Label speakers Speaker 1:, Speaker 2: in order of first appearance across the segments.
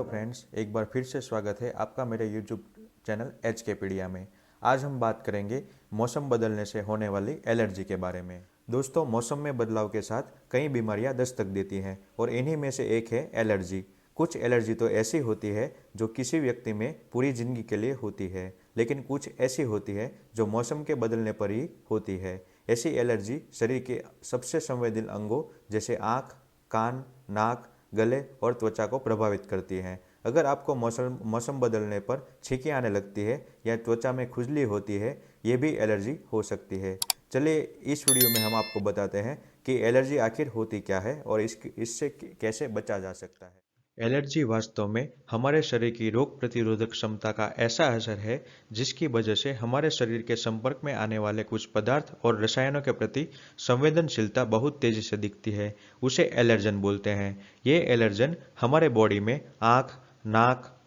Speaker 1: Hello friends, एक बार फिर से स्वागत है आपका मेरे यूट्यूब चैनल एच के पीडिया में। आज हम बात करेंगे मौसम बदलने से होने वाली एलर्जी के बारे में। दोस्तों, मौसम में बदलाव के साथ कई बीमारियां दस्तक देती हैं और इन्हीं में से एक है एलर्जी। कुछ एलर्जी तो ऐसी होती है जो किसी व्यक्ति में पूरी जिंदगी के लिए होती है, लेकिन कुछ ऐसी होती है जो मौसम के बदलने पर ही होती है। ऐसी एलर्जी शरीर के सबसे संवेदनशील अंगों जैसे आँख, कान, नाक, गले और त्वचा को प्रभावित करती हैं। अगर आपको मौसम बदलने पर छींकें आने लगती है या त्वचा में खुजली होती है, ये भी एलर्जी हो सकती है। चलिए इस वीडियो में हम आपको बताते हैं कि एलर्जी आखिर होती क्या है और इससे कैसे बचा जा सकता है। एलर्जी वास्तव में हमारे शरीर की रोग प्रतिरोधक क्षमता का ऐसा असर है जिसकी वजह से हमारे शरीर के संपर्क में आने वाले कुछ पदार्थ और रसायनों के प्रति संवेदनशीलता बहुत तेजी से दिखती है। उसे एलर्जन बोलते हैं। ये एलर्जन हमारे बॉडी में आँख, नाक,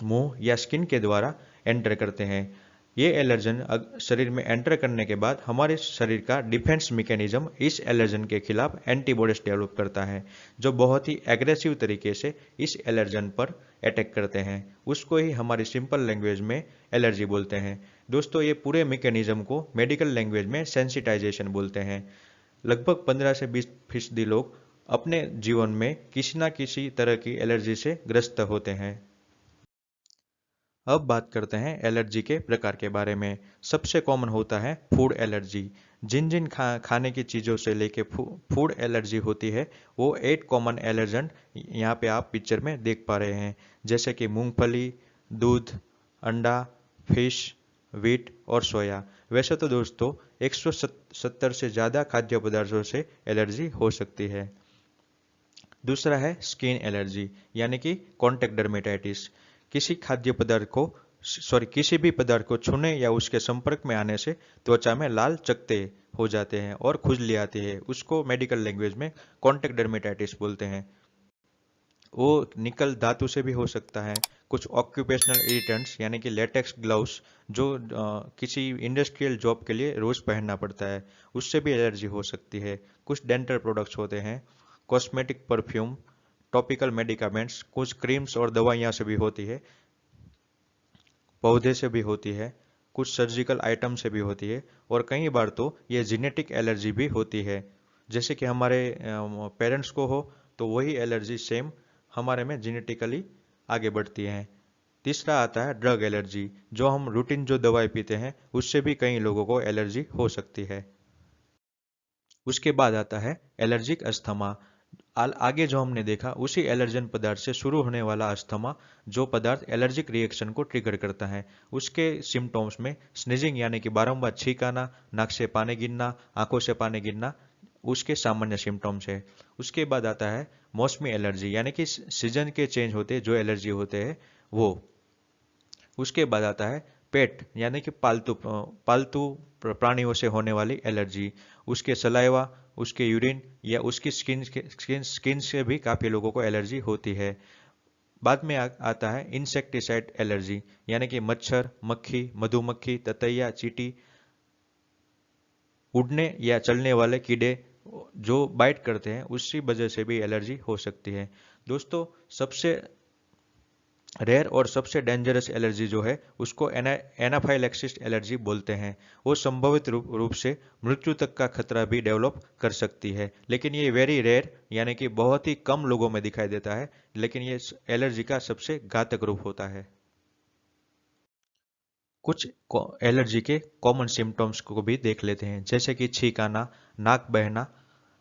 Speaker 1: मुंह या स्किन के द्वारा एंटर करते हैं। ये एलर्जन शरीर में एंटर करने के बाद हमारे शरीर का डिफेंस मैकेनिज्म इस एलर्जन के खिलाफ एंटीबॉडीज डेवलप करता है, जो बहुत ही एग्रेसिव तरीके से इस एलर्जन पर अटैक करते हैं। उसको ही हमारी सिंपल लैंग्वेज में एलर्जी बोलते हैं। दोस्तों, ये पूरे मैकेनिज्म को मेडिकल लैंग्वेज में सेंसिटाइजेशन बोलते हैं। लगभग 15 से 20% लोग अपने जीवन में किसी न किसी तरह की एलर्जी से ग्रस्त होते हैं। अब बात करते हैं एलर्जी के प्रकार के बारे में। सबसे कॉमन होता है फूड एलर्जी। जिन जिन खाने की चीज़ों से लेके फूड एलर्जी होती है, वो 8 कॉमन एलर्जन यहाँ पे आप पिक्चर में देख पा रहे हैं, जैसे कि मूंगफली, दूध, अंडा, फिश, व्हीट और सोया। वैसे तो दोस्तों 170 से ज़्यादा खाद्य पदार्थों से एलर्जी हो सकती है। दूसरा है स्किन एलर्जी, यानी कि कॉन्टैक्ट डर्मेटाइटिस। किसी भी पदार्थ को छूने या उसके संपर्क में आने से त्वचा में लाल चकत्ते हो जाते हैं और खुजली आती है। उसको मेडिकल लैंग्वेज में कॉन्टैक्ट डर्मेटाइटिस बोलते हैं। वो निकल धातु से भी हो सकता है। कुछ ऑक्यूपेशनल इरिटेंट्स यानी कि लेटेक्स ग्लव्स जो किसी इंडस्ट्रियल जॉब के लिए रोज पहनना पड़ता है, उससे भी एलर्जी हो सकती है। कुछ डेंटल प्रोडक्ट्स होते हैं, कॉस्मेटिक, परफ्यूम, टॉपिकल मेडिकामेंट्स, कुछ क्रीम्स और दवाइयाँ से भी होती है, पौधे से भी होती है, कुछ सर्जिकल आइटम से भी होती है और कई बार तो ये जेनेटिक एलर्जी भी होती है। जैसे कि हमारे पेरेंट्स को हो तो वही एलर्जी सेम हमारे में जेनेटिकली आगे बढ़ती है। तीसरा आता है ड्रग एलर्जी। जो हम रूटीन जो दवाई पीते हैं उससे भी कई लोगों को एलर्जी हो सकती है। उसके बाद आता है एलर्जिक अस्थमा। आगे जो हमने देखा उसी एलर्जन पदार्थ से शुरू होने वाला अस्थमा, जो पदार्थ एलर्जिक रिएक्शन को ट्रिगर करता है। उसके सिम्टम्स में स्नीजिंग यानी कि बारंबार छींक आना, नाक से पानी गिरना, आंखों से पानी गिरना उसके सामान्य सिम्टम्स है। उसके बाद आता है मौसमी एलर्जी, यानी कि सीजन के चेंज होते जो एलर्जी होते हैं वो। उसके बाद आता है पेट यानी कि पालतू प्राणियों से होने वाली एलर्जी। उसके सलाइवा, उसके यूरिन या उसकी स्किन से भी काफ़ी लोगों को एलर्जी होती है। बाद में आता है इंसेक्टिसाइड एलर्जी, यानी कि मच्छर, मक्खी, मधुमक्खी, ततैया, चींटी, उड़ने या चलने वाले कीड़े जो बाइट करते हैं, उसी वजह से भी एलर्जी हो सकती है। दोस्तों, सबसे रेयर और सबसे डेंजरस एलर्जी जो है उसको एनाफाइलैक्सिस एलर्जी बोलते हैं। वो संभावित रूप से मृत्यु तक का खतरा भी डेवलप कर सकती है, लेकिन ये वेरी रेयर यानी कि बहुत ही कम लोगों में दिखाई देता है, लेकिन ये एलर्जी का सबसे घातक रूप होता है। कुछ एलर्जी के कॉमन सिम्टम्स को भी देख लेते हैं, जैसे कि छींक आना, नाक बहना,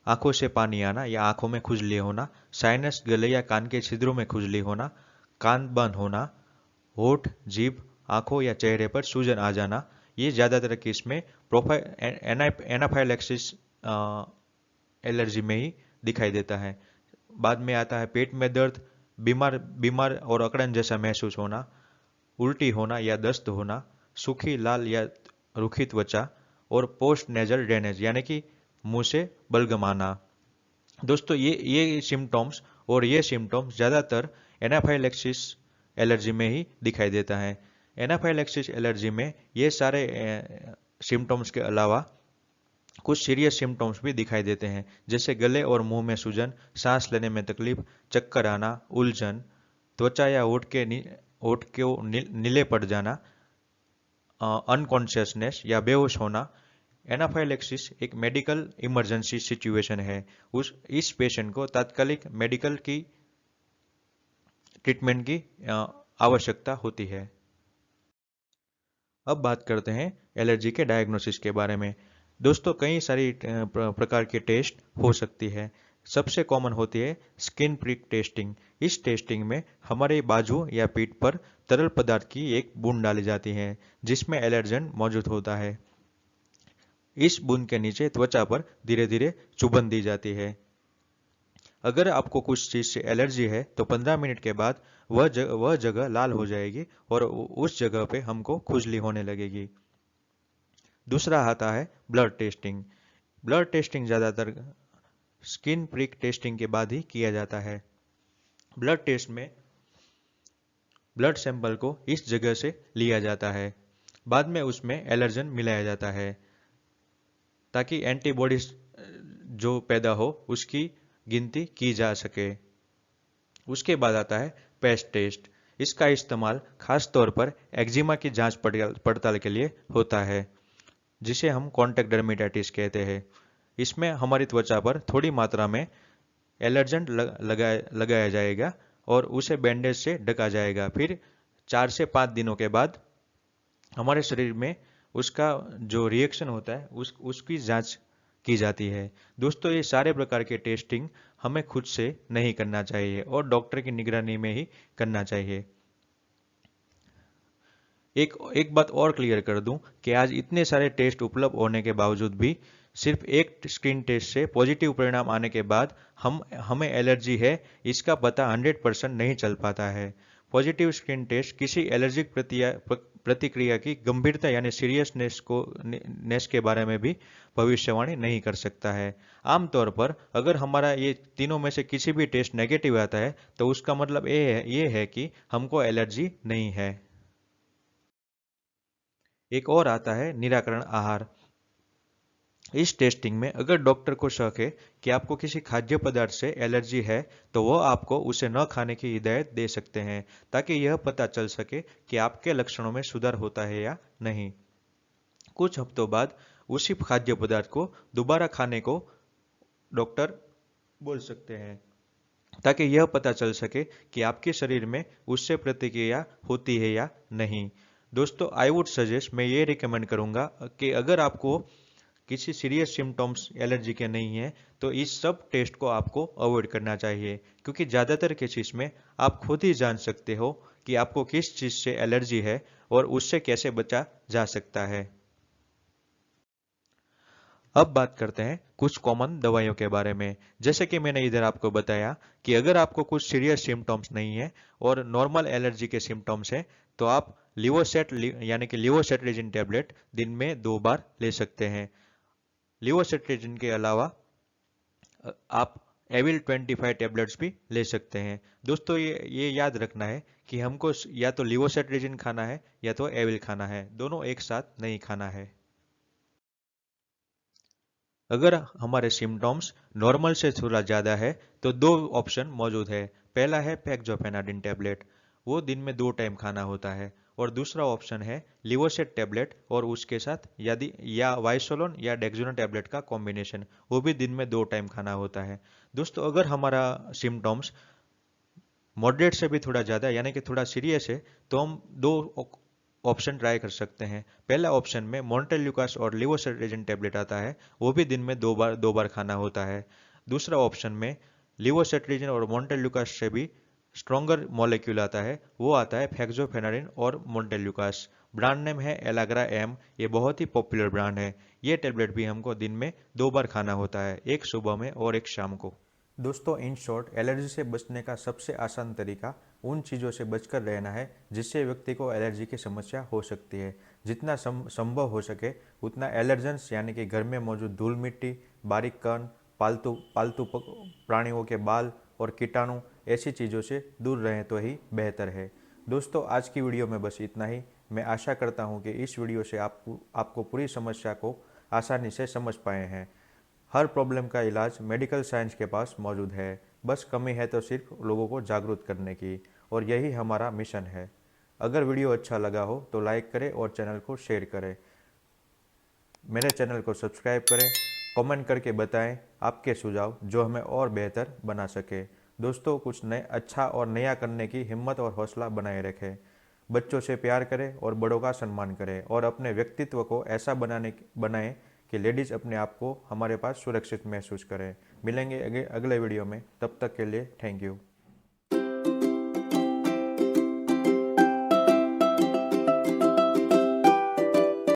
Speaker 1: आंखों से पानी आना या आंखों में खुजली होना, साइनस, गले या कान के छिद्रों में खुजली होना, कान बंद होना, होठ, जीभ, आंखों या चेहरे पर सूजन आ जाना। ये ज़्यादातर केस में एनाफाइलैक्सिस एलर्जी में ही दिखाई देता है। बाद में आता है पेट में दर्द, बीमार बीमार और अकड़न जैसा महसूस होना, उल्टी होना या दस्त होना, सूखी, लाल या रूखी त्वचा और पोस्ट नेजल ड्रेनेज यानी कि मुंह से बलगम आना। दोस्तों, ये सिम्टम्स ज़्यादातर एनाफाइलैक्सिस एलर्जी में ही दिखाई देता है। एनाफाइलैक्सिस एलर्जी में ये सारे सिम्टम्स के अलावा कुछ सीरियस सिम्टम्स भी दिखाई देते हैं, जैसे गले और मुंह में सूजन, सांस लेने में तकलीफ, चक्कर आना, उलझन, त्वचा या होठ को नीले पड़ जाना, अनकॉन्शियसनेस या बेहोश होना। एनाफाइलेक्सिस एक मेडिकल इमरजेंसी सिचुएशन है। इस पेशेंट को तात्कालिक मेडिकल की ट्रीटमेंट की आवश्यकता होती है। अब बात करते हैं एलर्जी के डायग्नोसिस के बारे में। दोस्तों, कई सारी प्रकार के टेस्ट हो सकती है। सबसे कॉमन होती है स्किन प्रिक टेस्टिंग। इस टेस्टिंग में हमारे बाजू या पीठ पर तरल पदार्थ की एक बूंद डाली जाती है जिसमें एलर्जन मौजूद होता है। इस बूंद के नीचे त्वचा पर धीरे धीरे चुभन दी जाती है। अगर आपको कुछ चीज से एलर्जी है तो 15 मिनट के बाद वह जगह लाल हो जाएगी और उस जगह पे हमको खुजली होने लगेगी। दूसरा आता है ब्लड टेस्टिंग। ब्लड टेस्टिंग ज्यादातर स्किन प्रिक टेस्टिंग के बाद ही किया जाता है। ब्लड टेस्ट में ब्लड सैंपल को इस जगह से लिया जाता है, बाद में उसमें एलर्जन मिलाया जाता है ताकि एंटीबॉडीज जो पैदा हो उसकी गिनती की जा सके। उसके बाद आता है पेस्ट टेस्ट। इसका इस्तेमाल खास तौर पर एक्जिमा की जांच पड़ताल के लिए होता है, जिसे हम कॉन्टैक्ट डर्मेटाइटिस कहते हैं। इसमें हमारी त्वचा पर थोड़ी मात्रा में एलर्जेंट लगाया जाएगा और उसे बैंडेज से ढका जाएगा। फिर 4 से 5 दिनों के बाद हमारे शरीर में उसका जो रिएक्शन होता है उसकी जांच की जाती है। दोस्तों, ये सारे प्रकार के टेस्टिंग हमें खुद से नहीं करना चाहिए और डॉक्टर की निगरानी में ही करना चाहिए। एक बात और क्लियर कर दूं कि आज इतने सारे टेस्ट उपलब्ध होने के बावजूद भी सिर्फ एक स्क्रीन टेस्ट से पॉजिटिव परिणाम आने के बाद हमें एलर्जी है इसका पता 100% नहीं चल पाता है। पॉजिटिव स्क्रीन टेस्ट किसी एलर्जिक प्रतिक्रिया की गंभीरता यानी सीरियसनेस के बारे में भी भविष्यवाणी नहीं कर सकता है। आमतौर पर अगर हमारा ये तीनों में से किसी भी टेस्ट नेगेटिव आता है तो उसका मतलब ये है कि हमको एलर्जी नहीं है। एक और आता है निराकरण आहार। इस टेस्टिंग में अगर डॉक्टर को शक है कि आपको किसी खाद्य पदार्थ से एलर्जी है तो वह आपको उसे न खाने की हिदायत दे सकते हैं ताकि यह पता चल सके कि आपके लक्षणों में सुधार होता है या नहीं। कुछ हफ्तों बाद उसी खाद्य पदार्थ को दोबारा खाने को डॉक्टर बोल सकते हैं ताकि यह पता चल सके कि आपके शरीर में उससे प्रतिक्रिया होती है या नहीं। दोस्तों, आई वुड सजेस्ट, मैं ये रिकमेंड करूंगा कि अगर आपको किसी सीरियस सिम्टम्स एलर्जी के नहीं है तो इस सब टेस्ट को आपको अवॉइड करना चाहिए, क्योंकि ज़्यादातर केसेस में आप खुद ही जान सकते हो कि आपको किस चीज़ से एलर्जी है और उससे कैसे बचा जा सकता है। अब बात करते हैं कुछ कॉमन दवाइयों के बारे में। जैसे कि मैंने इधर आपको बताया कि अगर आपको कुछ सीरियस सिम्टम्स नहीं है और नॉर्मल एलर्जी के सिम्टम्स हैं तो आप लिवोसेट यानी कि लिवोसेट्रिजिन टैबलेट दिन में 2 बार ले सकते हैं। लिवोसेट्रिजिन के अलावा आप एविल 25 टैबलेट्स भी ले सकते हैं। दोस्तों, ये याद रखना है कि हमको या तो लिवोसेट्रिजिन खाना है या तो एविल खाना है, दोनों एक साथ नहीं खाना है। अगर हमारे सिम्टम्स नॉर्मल से थोड़ा ज़्यादा है तो 2 ऑप्शन मौजूद है। पहला है पेक्जोफेनाडिन टैबलेट, वो दिन में 2 टाइम खाना होता है। और दूसरा ऑप्शन है लिवोसेट टैबलेट और उसके साथ यदि या वाइसोलोन या डेक्सोना टैबलेट का कॉम्बिनेशन, वो भी दिन में 2 टाइम खाना होता है। दोस्तों, अगर हमारा सिम्टम्स मॉडरेट से भी थोड़ा ज़्यादा यानी कि थोड़ा सीरियस है तो हम 2 ऑप्शन ट्राई कर सकते हैं। पहला ऑप्शन में मोंटेल्यूकास और लिवोसेट्रिजिन टैबलेट आता है, वो भी दिन में 2 बार खाना होता है। दूसरा ऑप्शन में लिवोसेट्रिजिन और मोंटेल्यूकास से भी स्ट्रॉन्गर मॉलिक्यूल आता है, वो आता है फेक्सोफेनाडिन और मोंटेल्यूकास। ब्रांड नेम है एलाग्रा एम, ये बहुत ही पॉपुलर ब्रांड है। ये टैबलेट भी हमको दिन में 2 बार खाना होता है, एक सुबह में और एक शाम को। दोस्तों, इन शॉर्ट, एलर्जी से बचने का सबसे आसान तरीका उन चीज़ों से बचकर रहना है जिससे व्यक्ति को एलर्जी की समस्या हो सकती है। जितना संभव हो सके उतना एलर्जेंस यानी कि घर में मौजूद धूल मिट्टी, बारीक कण, पालतू प्राणियों के बाल और कीटाणु, ऐसी चीज़ों से दूर रहें तो ही बेहतर है। दोस्तों, आज की वीडियो में बस इतना ही। मैं आशा करता हूँ कि इस वीडियो से आपको पूरी समस्या को आसानी से समझ पाए हैं। हर प्रॉब्लम का इलाज मेडिकल साइंस के पास मौजूद है, बस कमी है तो सिर्फ लोगों को जागरूक करने की। और यही हमारा मिशन है। अगर वीडियो अच्छा लगा हो तो लाइक करें और चैनल को शेयर करें। मेरे चैनल को सब्सक्राइब करें, कमेंट करके बताएं आपके सुझाव जो हमें और बेहतर बना सके। दोस्तों, कुछ नए अच्छा और नया करने की हिम्मत और हौसला बनाए रखें। बच्चों से प्यार करें और बड़ों का सम्मान करें और अपने व्यक्तित्व को ऐसा बनाएं कि लेडीज़ अपने आप को हमारे पास सुरक्षित महसूस करें। मिलेंगे अगले वीडियो में, तब तक के लिए थैंक यू।